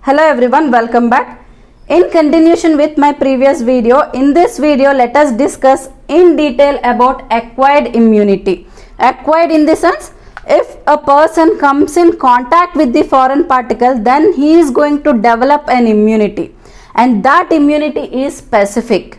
Hello everyone, welcome back. In continuation with my previous video, in this video let us discuss in detail about acquired immunity. Acquired in the sense, if a person comes in contact with the foreign particle, then he is going to develop an immunity, and that immunity is specific.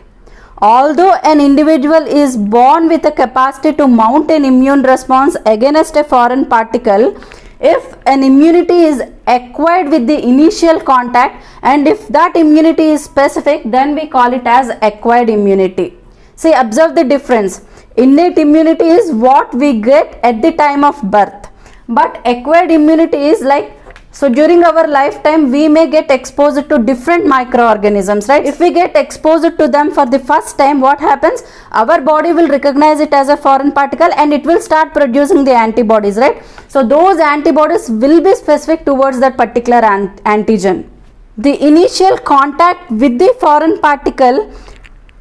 Although an individual is born with a capacity to mount an immune response against a foreign particle, if an immunity is acquired with the initial contact and if that immunity is specific, then we call it as acquired immunity. See, observe the difference. Innate immunity is what we get at the time of birth, but acquired immunity is like, so during our lifetime we may get exposed to different microorganisms, right? If we get exposed to them for the first time, what happens? Our body will recognize it as a foreign particle and it will start producing the antibodies, right? So those antibodies will be specific towards that particular antigen. The initial contact with the foreign particle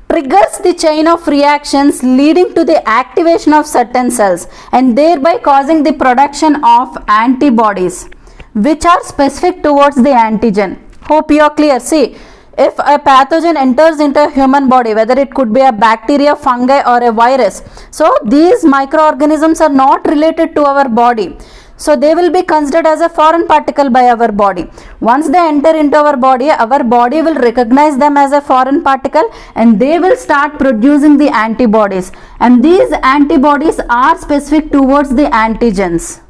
triggers the chain of reactions leading to the activation of certain cells and thereby causing the production of antibodies which are specific towards the antigen. Hope you are clear. See, if a pathogen enters into a human body, whether it could be a bacteria, fungi or a virus, so these microorganisms are not related to our body. So they will be considered as a foreign particle by our body. Once they enter into our body will recognize them as a foreign particle and they will start producing the antibodies. And these antibodies are specific towards the antigens.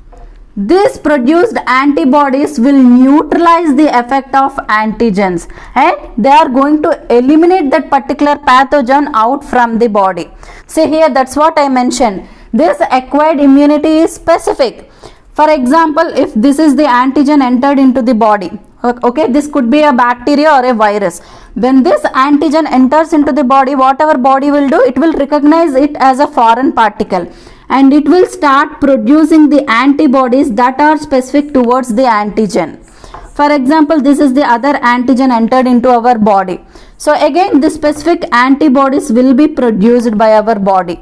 These produced antibodies will neutralize the effect of antigens and they are going to eliminate that particular pathogen out from the body. See here, that's what I mentioned. This acquired immunity is specific. For example, if this is the antigen entered into the body, okay, this could be a bacteria or a virus. When this antigen enters into the body, what our body will do? It will recognize it as a foreign particle and it will start producing the antibodies that are specific towards the antigen. For example, this is the other antigen entered into our body. So again, the specific antibodies will be produced by our body.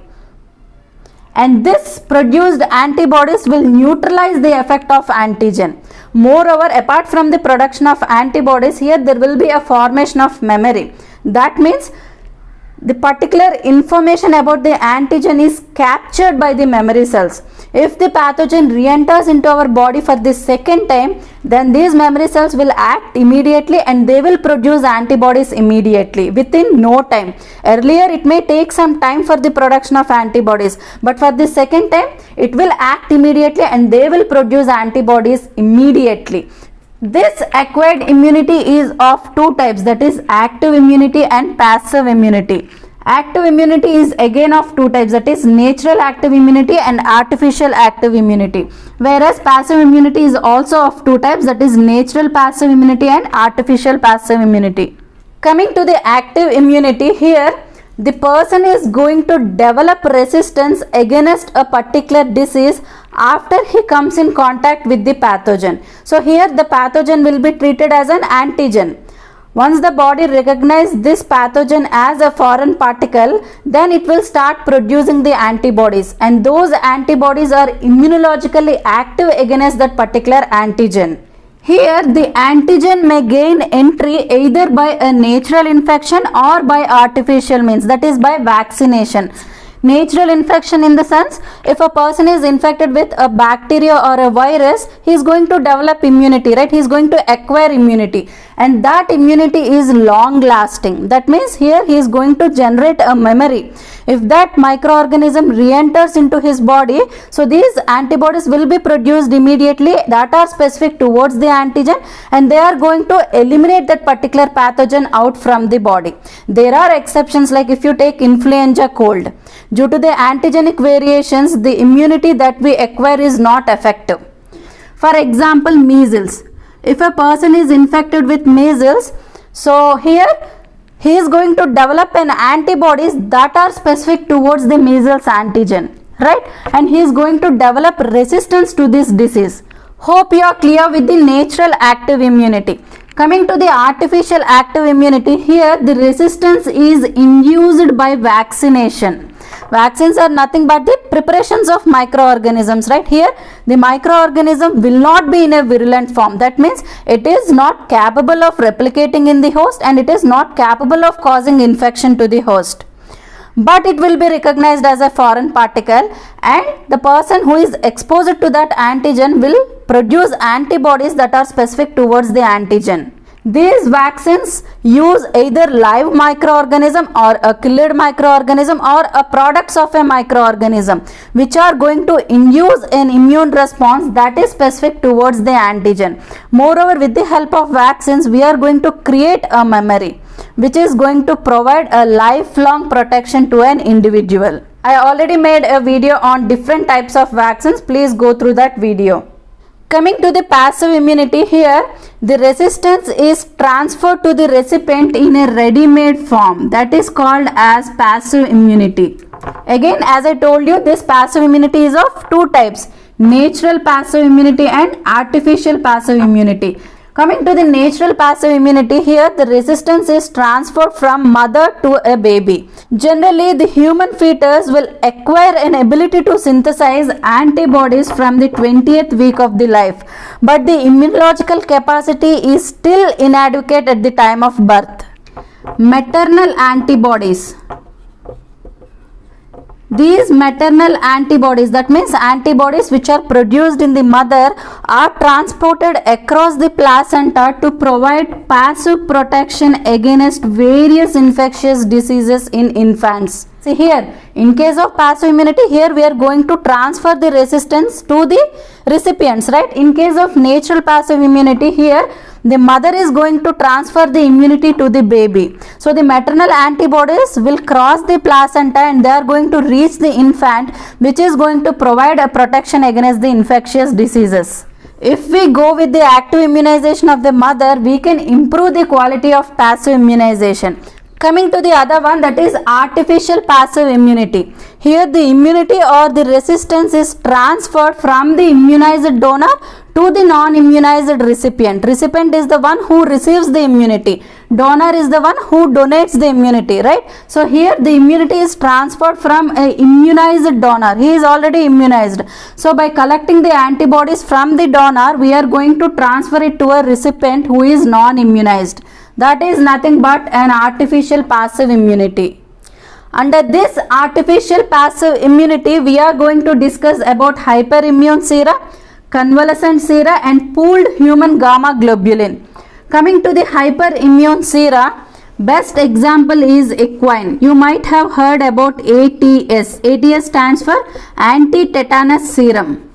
And this produced antibodies will neutralize the effect of antigen. Moreover, apart from the production of antibodies, here there will be a formation of memory. That means the particular information about the antigen is captured by the memory cells. If the pathogen re-enters into our body for the second time, then these memory cells will act immediately and they will produce antibodies immediately within no time. Earlier it may take some time for the production of antibodies, but for the second time it will act immediately and they will produce antibodies immediately. This acquired immunity is of two types, that is active immunity and passive immunity. Active immunity is again of two types, that is natural active immunity and artificial active immunity. Whereas passive immunity is also of two types, that is natural passive immunity and artificial passive immunity. Coming to the active immunity, here the person is going to develop resistance against a particular disease after he comes in contact with the pathogen. So here the pathogen will be treated as an antigen. Once the body recognizes this pathogen as a foreign particle, then it will start producing the antibodies, and those antibodies are immunologically active against that particular antigen. Here the antigen may gain entry either by a natural infection or by artificial means, that is by vaccination. Natural infection in the sense, if a person is infected with a bacteria or a virus, he is going to develop immunity, right? He is going to acquire immunity, and that immunity is long lasting. That means here he is going to generate a memory. If that microorganism re-enters into his body, so these antibodies will be produced immediately that are specific towards the antigen and they are going to eliminate that particular pathogen out from the body. There are exceptions, like if you take influenza cold. Due to the antigenic variations, the immunity that we acquire is not effective. For example, measles. If a person is infected with measles, so here he is going to develop an antibodies that are specific towards the measles antigen, right? And he is going to develop resistance to this disease. Hope you are clear with the natural active immunity. Coming to the artificial active immunity, here the resistance is induced by vaccination. Vaccines are nothing but the preparations of microorganisms, right? Here the microorganism will not be in a virulent form. That means it is not capable of replicating in the host and it is not capable of causing infection to the host. But it will be recognized as a foreign particle, and the person who is exposed to that antigen will produce antibodies that are specific towards the antigen. These vaccines use either live microorganism or a killed microorganism or a products of a microorganism which are going to induce an immune response that is specific towards the antigen. Moreover, with the help of vaccines, we are going to create a memory which is going to provide a lifelong protection to an individual. I already made a video on different types of vaccines. Please go through that video. Coming to the passive immunity, here the resistance is transferred to the recipient in a ready-made form, that is called as passive immunity. Again, as I told you, this passive immunity is of two types: natural passive immunity and artificial passive immunity. Coming to the natural passive immunity, here the resistance is transferred from mother to a baby. Generally, the human fetus will acquire an ability to synthesize antibodies from the 20th week of the life, but the immunological capacity is still inadequate at the time of birth. Maternal antibodies. These maternal antibodies, that means antibodies which are produced in the mother, are transported across the placenta to provide passive protection against various infectious diseases in infants. See here, in case of passive immunity, here we are going to transfer the resistance to the recipients, right? In case of natural passive immunity, here the mother is going to transfer the immunity to the baby. So the maternal antibodies will cross the placenta and they are going to reach the infant, which is going to provide a protection against the infectious diseases. If we go with the active immunization of the mother, we can improve the quality of passive immunization. Coming to the other one, that is artificial passive immunity. Here the immunity or the resistance is transferred from the immunized donor to the non-immunized recipient. Recipient is the one who receives the immunity. Donor is the one who donates the immunity, right? So here the immunity is transferred from a immunized donor. He is already immunized. So by collecting the antibodies from the donor, we are going to transfer it to a recipient who is non-immunized. That is nothing but an artificial passive immunity. Under this artificial passive immunity, we are going to discuss about hyperimmune sera, convalescent sera and pooled human gamma globulin. Coming to the hyperimmune sera, best example is equine. You might have heard about ATS. ATS stands for anti-tetanus serum.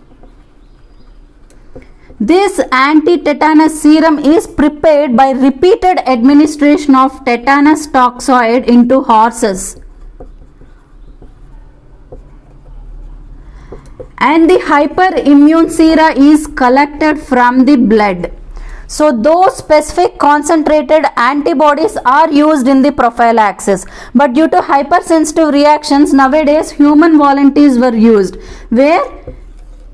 This anti-tetanus serum is prepared by repeated administration of tetanus toxoid into horses. And the hyperimmune sera is collected from the blood. So those specific concentrated antibodies are used in the prophylaxis. But due to hypersensitive reactions, nowadays human volunteers were used, where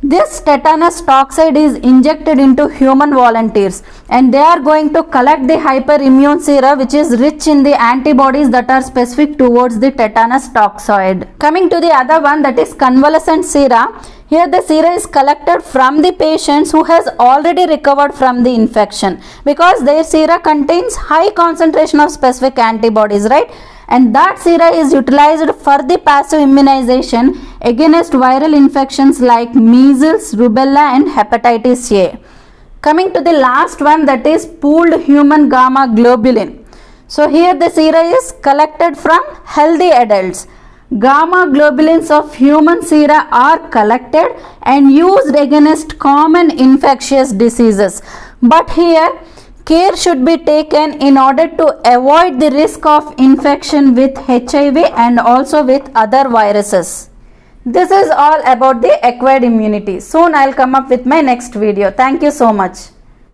this tetanus toxoid is injected into human volunteers and they are going to collect the hyperimmune sera, which is rich in the antibodies that are specific towards the tetanus toxoid. Coming to the other one, that is convalescent sera. Here the sera is collected from the patients who has already recovered from the infection, because their sera contains high concentration of specific antibodies, right? And that sera is utilized for the passive immunization against viral infections like measles, rubella and hepatitis A. Coming to the last one, that is pooled human gamma globulin. So here the sera is collected from healthy adults. Gamma globulins of human sera are collected and used against common infectious diseases. But here care should be taken in order to avoid the risk of infection with HIV and also with other viruses. This is all about the acquired immunity. Soon I will come up with my next video. Thank you so much.